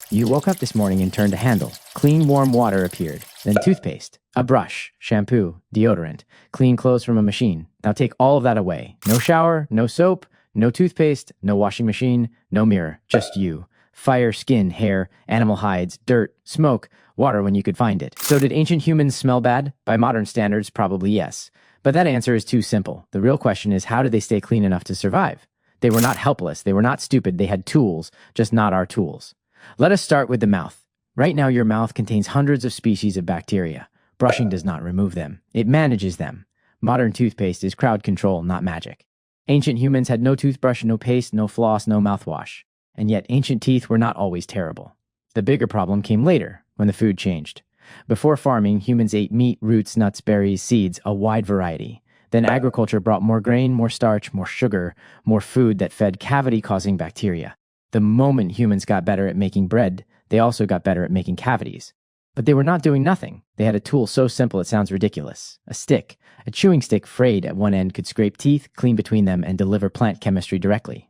You woke up this morning and turned a handle. Clean, warm water appeared. Then toothpaste, a brush, shampoo, deodorant, clean clothes from a machine. Now take all of that away. No shower, no soap, no toothpaste, no washing machine, no mirror. Just you. Fire, skin, hair, animal hides, dirt, smoke, water when you could find it. So did ancient humans smell bad? By modern standards, probably yes. But that answer is too simple. The real question is, how did they stay clean enough to survive? They were not helpless. They were not stupid. They had tools, just not our tools. Let us start with the mouth. Right now, your mouth contains hundreds of species of bacteria. Brushing does not remove them. It manages them. Modern toothpaste is crowd control, not magic. Ancient humans had no toothbrush, no paste, no floss, no mouthwash. And yet, ancient teeth were not always terrible. The bigger problem came later, when the food changed. Before farming, humans ate meat, roots, nuts, berries, seeds, a wide variety. Then agriculture brought more grain, more starch, more sugar, more food that fed cavity-causing bacteria. The moment humans got better at making bread, they also got better at making cavities. But they were not doing nothing. They had a tool so simple it sounds ridiculous. A stick. A chewing stick frayed at one end could scrape teeth, clean between them, and deliver plant chemistry directly.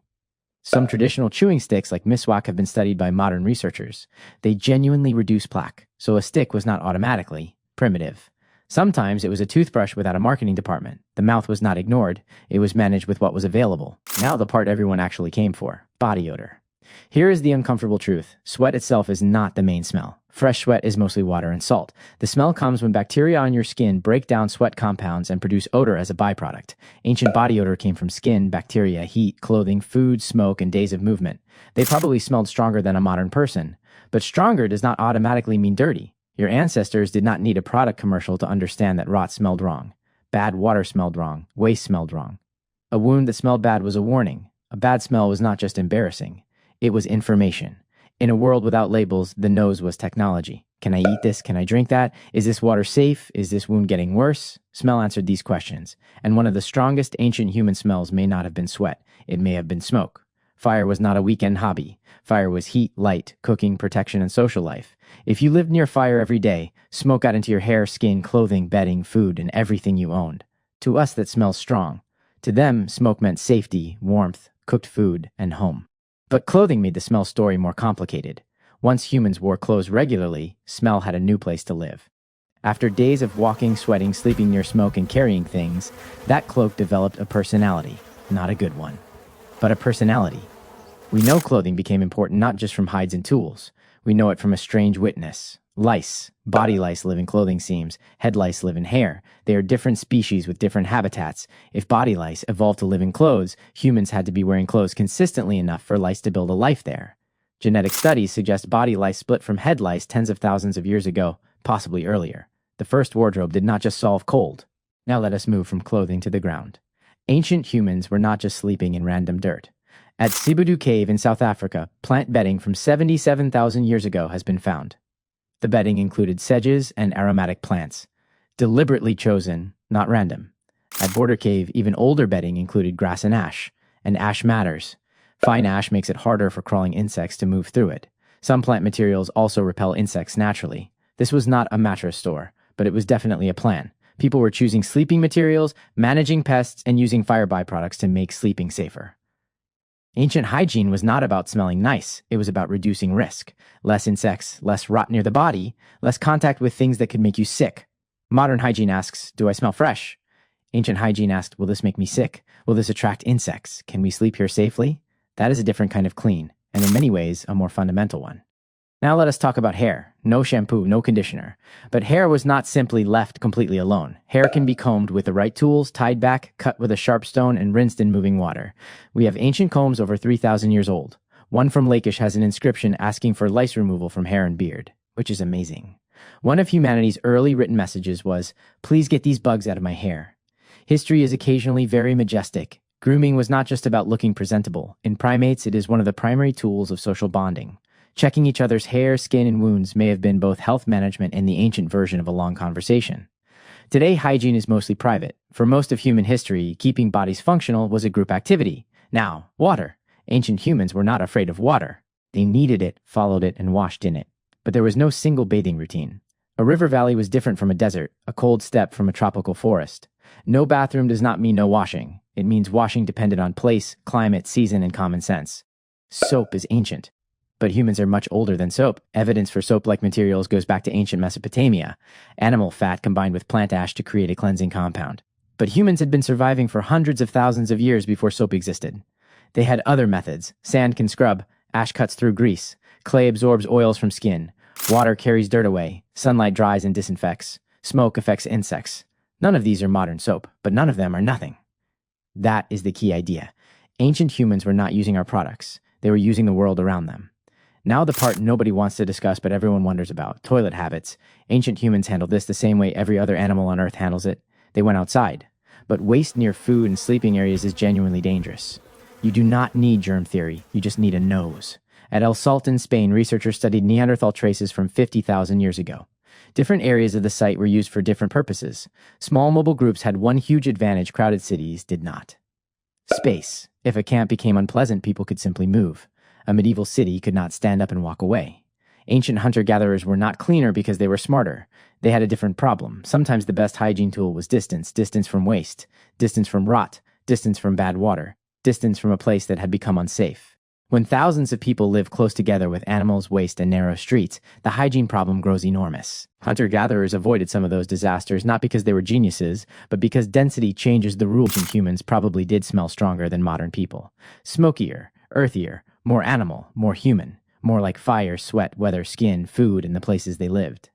Some traditional chewing sticks like miswak have been studied by modern researchers. They genuinely reduce plaque, so a stick was not automatically primitive. Sometimes it was a toothbrush without a marketing department. The mouth was not ignored. It was managed with what was available. Now the part everyone actually came for. Body odor. Here is the uncomfortable truth. Sweat itself is not the main smell. Fresh sweat is mostly water and salt. The smell comes when bacteria on your skin break down sweat compounds and produce odor as a byproduct. Ancient body odor came from skin, bacteria, heat, clothing, food, smoke, and days of movement. They probably smelled stronger than a modern person. But stronger does not automatically mean dirty. Your ancestors did not need a product commercial to understand that rot smelled wrong. Bad water smelled wrong. Waste smelled wrong. A wound that smelled bad was a warning. A bad smell was not just embarrassing. It was information. In a world without labels, the nose was technology. Can I eat this? Can I drink that? Is this water safe? Is this wound getting worse? Smell answered these questions. And one of the strongest ancient human smells may not have been sweat. It may have been smoke. Fire was not a weekend hobby. Fire was heat, light, cooking, protection, and social life. If you lived near fire every day, smoke got into your hair, skin, clothing, bedding, food, and everything you owned. To us, that smells strong. To them, smoke meant safety, warmth, cooked food, and home. But clothing made the smell story more complicated. Once humans wore clothes regularly, smell had a new place to live. After days of walking, sweating, sleeping near smoke, and carrying things, that cloak developed a personality. Not a good one, but a personality. We know clothing became important not just from hides and tools. We know it from a strange witness. Lice. Body lice live in clothing seams. Head lice live in hair. They are different species with different habitats. If body lice evolved to live in clothes, humans had to be wearing clothes consistently enough for lice to build a life there. Genetic studies suggest body lice split from head lice tens of thousands of years ago, possibly earlier. The first wardrobe did not just solve cold. Now let us move from clothing to the ground. Ancient humans were not just sleeping in random dirt. At Sibudu Cave in South Africa, plant bedding from 77,000 years ago has been found. The bedding included sedges and aromatic plants, deliberately chosen, not random. At Border Cave, even older bedding included grass and ash matters. Fine ash makes it harder for crawling insects to move through it. Some plant materials also repel insects naturally. This was not a mattress store, but it was definitely a plan. People were choosing sleeping materials, managing pests, and using fire byproducts to make sleeping safer. Ancient hygiene was not about smelling nice. It was about reducing risk. Less insects, less rot near the body, less contact with things that could make you sick. Modern hygiene asks, do I smell fresh? Ancient hygiene asked, will this make me sick? Will this attract insects? Can we sleep here safely? That is a different kind of clean, and in many ways, a more fundamental one. Now let us talk about hair. No shampoo, no conditioner. But hair was not simply left completely alone. Hair can be combed with the right tools, tied back, cut with a sharp stone, and rinsed in moving water. We have ancient combs over 3,000 years old. One from Lakish has an inscription asking for lice removal from hair and beard, which is amazing. One of humanity's early written messages was, please get these bugs out of my hair. History is occasionally very majestic. Grooming was not just about looking presentable. In primates, it is one of the primary tools of social bonding. Checking each other's hair, skin, and wounds may have been both health management and the ancient version of a long conversation. Today, hygiene is mostly private. For most of human history, keeping bodies functional was a group activity. Now, water. Ancient humans were not afraid of water. They needed it, followed it, and washed in it. But there was no single bathing routine. A river valley was different from a desert, a cold steppe from a tropical forest. No bathroom does not mean no washing. It means washing depended on place, climate, season, and common sense. Soap is ancient. But humans are much older than soap. Evidence for soap-like materials goes back to ancient Mesopotamia. Animal fat combined with plant ash to create a cleansing compound. But humans had been surviving for hundreds of thousands of years before soap existed. They had other methods. Sand can scrub, ash cuts through grease, clay absorbs oils from skin, water carries dirt away, sunlight dries and disinfects, smoke affects insects. None of these are modern soap, but none of them are nothing. That is the key idea. Ancient humans were not using our products. They were using the world around them. Now the part nobody wants to discuss but everyone wonders about, toilet habits. Ancient humans handled this the same way every other animal on Earth handles it. They went outside. But waste near food and sleeping areas is genuinely dangerous. You do not need germ theory, you just need a nose. At El Salt in Spain, researchers studied Neanderthal traces from 50,000 years ago. Different areas of the site were used for different purposes. Small mobile groups had one huge advantage crowded cities did not. Space. If a camp became unpleasant, people could simply move. A medieval city could not stand up and walk away. Ancient hunter-gatherers were not cleaner because they were smarter. They had a different problem. Sometimes the best hygiene tool was distance. Distance from waste. Distance from rot. Distance from bad water. Distance from a place that had become unsafe. When thousands of people live close together with animals, waste, and narrow streets, the hygiene problem grows enormous. Hunter-gatherers avoided some of those disasters not because they were geniuses, but because density changes the rules, and humans probably did smell stronger than modern people. Smokier, earthier, more animal, more human, more like fire, sweat, weather, skin, food, and the places they lived.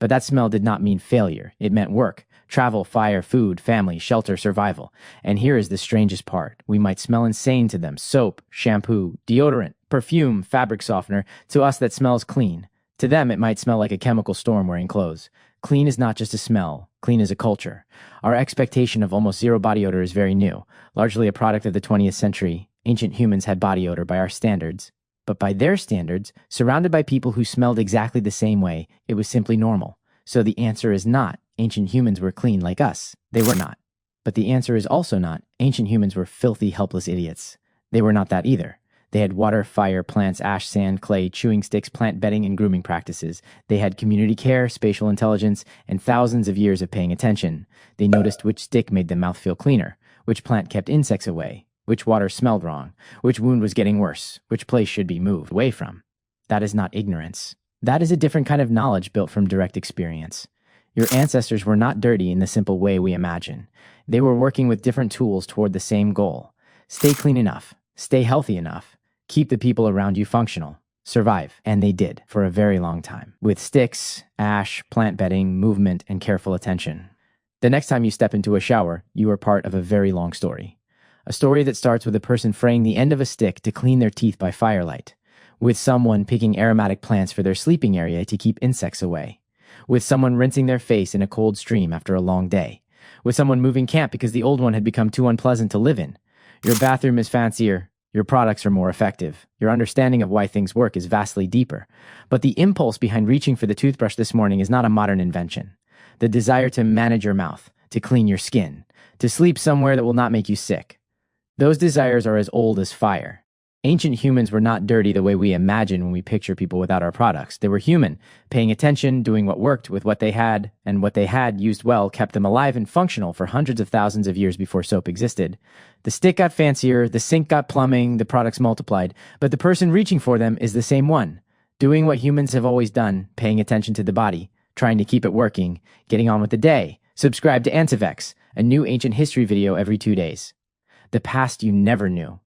But that smell did not mean failure. It meant work. Travel, fire, food, family, shelter, survival. And here is the strangest part. We might smell insane to them. Soap, shampoo, deodorant, perfume, fabric softener. To us, that smells clean. To them, it might smell like a chemical storm wearing clothes. Clean is not just a smell. Clean is a culture. Our expectation of almost zero body odor is very new. Largely a product of the 20th century. Ancient humans had body odor by our standards. But by their standards, surrounded by people who smelled exactly the same way, it was simply normal. So the answer is not, ancient humans were clean like us. They were not. But the answer is also not, ancient humans were filthy, helpless idiots. They were not that either. They had water, fire, plants, ash, sand, clay, chewing sticks, plant bedding, and grooming practices. They had community care, spatial intelligence, and thousands of years of paying attention. They noticed which stick made the mouth feel cleaner, which plant kept insects away, which water smelled wrong, which wound was getting worse, which place should be moved away from. That is not ignorance. That is a different kind of knowledge built from direct experience. Your ancestors were not dirty in the simple way we imagine. They were working with different tools toward the same goal. Stay clean enough. Stay healthy enough. Keep the people around you functional. Survive. And they did, for a very long time. With sticks, ash, plant bedding, movement, and careful attention. The next time you step into a shower, you are part of a very long story. A story that starts with a person fraying the end of a stick to clean their teeth by firelight. With someone picking aromatic plants for their sleeping area to keep insects away. With someone rinsing their face in a cold stream after a long day. With someone moving camp because the old one had become too unpleasant to live in. Your bathroom is fancier. Your products are more effective. Your understanding of why things work is vastly deeper. But the impulse behind reaching for the toothbrush this morning is not a modern invention. The desire to manage your mouth, to clean your skin, to sleep somewhere that will not make you sick. Those desires are as old as fire. Ancient humans were not dirty the way we imagine when we picture people without our products. They were human, paying attention, doing what worked with what they had, and what they had used well kept them alive and functional for hundreds of thousands of years before soap existed. The stick got fancier, the sink got plumbing, the products multiplied, but the person reaching for them is the same one, doing what humans have always done, paying attention to the body, trying to keep it working, getting on with the day. Subscribe to Ancivex, a new ancient history video every 2 days. The past you never knew.